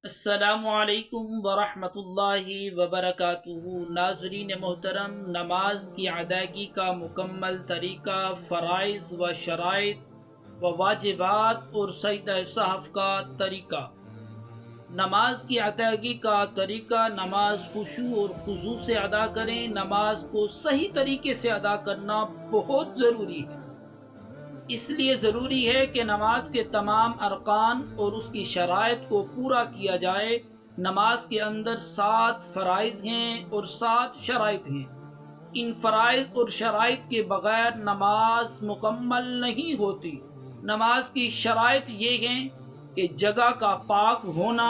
السلام علیکم ورحمۃ اللہ وبرکاتہ۔ ناظرین محترم، نماز کی ادائیگی کا مکمل طریقہ، فرائض و شرائط و واجبات اور سجدہ صحف کا طریقہ۔ نماز کی ادائیگی کا طریقہ: نماز خشوع اور خضوع سے ادا کریں۔ نماز کو صحیح طریقے سے ادا کرنا بہت ضروری ہے۔ اس لیے ضروری ہے کہ نماز کے تمام ارکان اور اس کی شرائط کو پورا کیا جائے۔ نماز کے اندر 7 فرائض ہیں اور 7 شرائط ہیں۔ ان فرائض اور شرائط کے بغیر نماز مکمل نہیں ہوتی۔ نماز کی شرائط یہ ہیں کہ جگہ کا پاک ہونا،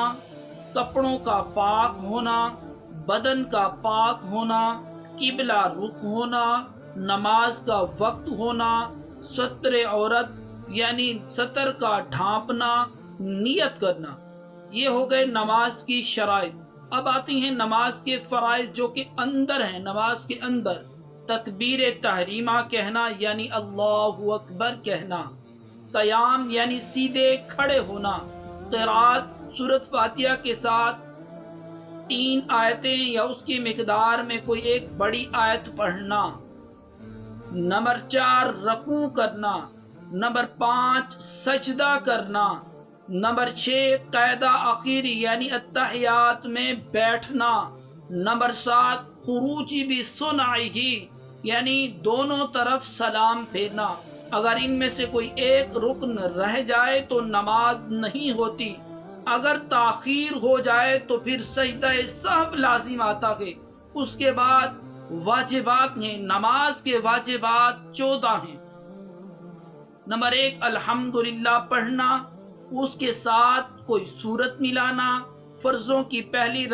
کپڑوں کا پاک ہونا، بدن کا پاک ہونا، قبلہ رخ ہونا، نماز کا وقت ہونا، ستر عورت یعنی سطر کا ڈھانپنا، نیت کرنا۔ یہ ہو گئے نماز کی شرائط۔ اب آتی ہیں نماز کے فرائض جو کہ اندر ہیں۔ نماز کے اندر تکبیر تحریمہ کہنا یعنی اللہ اکبر کہنا، قیام یعنی سیدھے کھڑے ہونا، قرات سورۃ فاتحہ کے ساتھ 3 آیتیں یا اس کی مقدار میں کوئی ایک بڑی آیت پڑھنا، نمبر 4 رکوع کرنا، نمبر 5 سجدہ کرنا، نمبر 6 قاعدہ اخیری یعنی اتحیات میں بیٹھنا، نمبر 7 خروجی بھی سنعی یعنی دونوں طرف سلام پھیرنا۔ اگر ان میں سے کوئی ایک رکن رہ جائے تو نماز نہیں ہوتی۔ اگر تاخیر ہو جائے تو پھر سجدہ سہو لازم آتا ہے۔ اس کے بعد واجبات ہیں۔ نماز کے واجبات 14 ہیں۔ نمبر 1 الحمدللہ پڑھنا، اس کے ساتھ کوئی سورت ملانا، فرضوں کی پہلی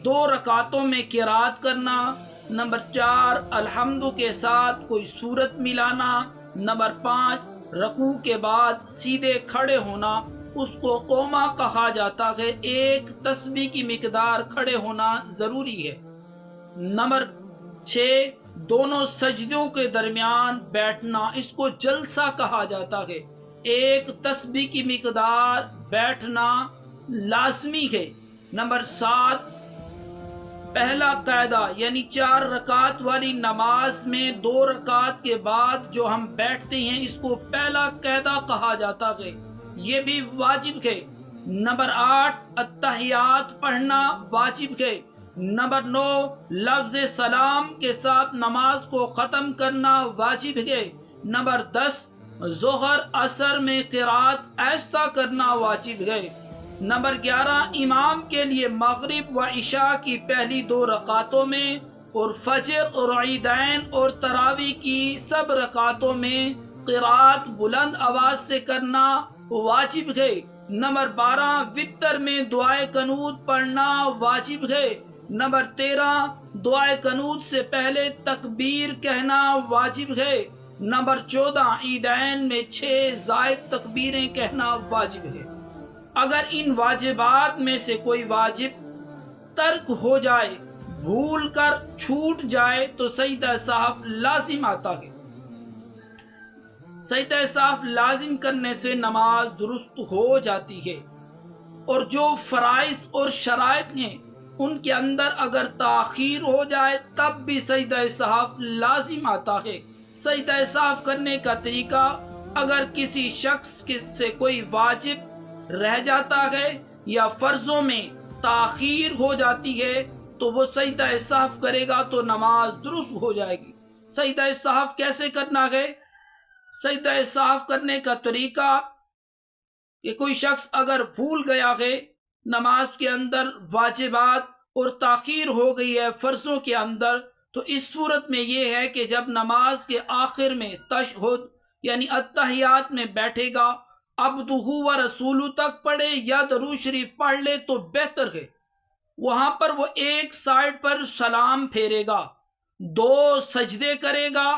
2 رکعتوں میں قرات کرنا، نمبر 4 الحمد کے ساتھ کوئی سورت ملانا، نمبر 5 رکوع کے بعد سیدھے کھڑے ہونا، اس کو قومہ کہا جاتا ہے۔ 1 تسبیح کی مقدار کھڑے ہونا ضروری ہے۔ نمبر 6 دونوں سجدوں کے درمیان بیٹھنا، اس کو جلسہ کہا جاتا ہے۔ 1 تسبیح کی مقدار بیٹھنا لازمی ہے۔ نمبر 7 پہلا قاعدہ یعنی 4 رکعت والی نماز میں 2 رکعت کے بعد جو ہم بیٹھتے ہیں اس کو پہلا قاعدہ کہا جاتا ہے، یہ بھی واجب ہے۔ نمبر 8 اتحیات پڑھنا واجب ہے۔ نمبر 9 لفظ سلام کے ساتھ نماز کو ختم کرنا واجب ہے۔ نمبر 10 ظہر عصر میں قرات آہستہ کرنا واجب ہے۔ نمبر 11 امام کے لیے مغرب و عشاء کی پہلی 2 رکعتوں میں اور فجر اور عیدین اور تراویح کی سب رکعتوں میں قرات بلند آواز سے کرنا واجب ہے۔ نمبر 12 وتر میں دعائے قنوت پڑھنا واجب ہے۔ نمبر 13 دعائے قنوت سے پہلے تکبیر کہنا واجب ہے۔ نمبر 14 عیدین میں 6 زائد تکبیریں کہنا واجب ہے۔ اگر ان واجبات میں سے کوئی واجب ترک ہو جائے، بھول کر چھوٹ جائے تو سجدہ سہو لازم آتا ہے۔ سجدہ سہو لازم کرنے سے نماز درست ہو جاتی ہے۔ اور جو فرائض اور شرائط ہیں ان کے اندر اگر تاخیر ہو جائے تب بھی سجدہ سہو لازم آتا ہے۔ سجدہ سہو کرنے کا طریقہ: اگر کسی شخص سے کوئی واجب رہ جاتا ہے یا فرضوں میں تاخیر ہو جاتی ہے تو وہ سجدہ سہو کرے گا تو نماز درست ہو جائے گی۔ سجدہ سہو کیسے کرنا ہے؟ سجدہ سہو کرنے کا طریقہ کہ کوئی شخص اگر بھول گیا ہے نماز کے اندر واجبات اور تاخیر ہو گئی ہے فرضوں کے اندر، تو اس صورت میں یہ ہے کہ جب نماز کے آخر میں تشہد یعنی اتحیات میں بیٹھے گا، عبدہ و رسولہ تک پڑھے یا درود شریف پڑھ لے تو بہتر ہے۔ وہاں پر وہ ایک سائڈ پر سلام پھیرے گا، 2 سجدے کرے گا،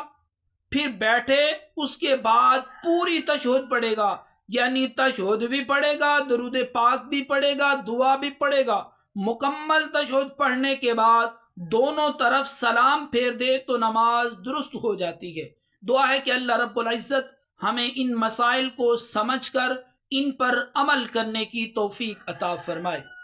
پھر بیٹھے، اس کے بعد پوری تشہد پڑھے گا، یعنی تشہد بھی پڑھے گا، درود پاک بھی پڑھے گا، دعا بھی پڑھے گا۔ مکمل تشہد پڑھنے کے بعد دونوں طرف سلام پھیر دے تو نماز درست ہو جاتی ہے۔ دعا ہے کہ اللہ رب العزت ہمیں ان مسائل کو سمجھ کر ان پر عمل کرنے کی توفیق عطا فرمائے۔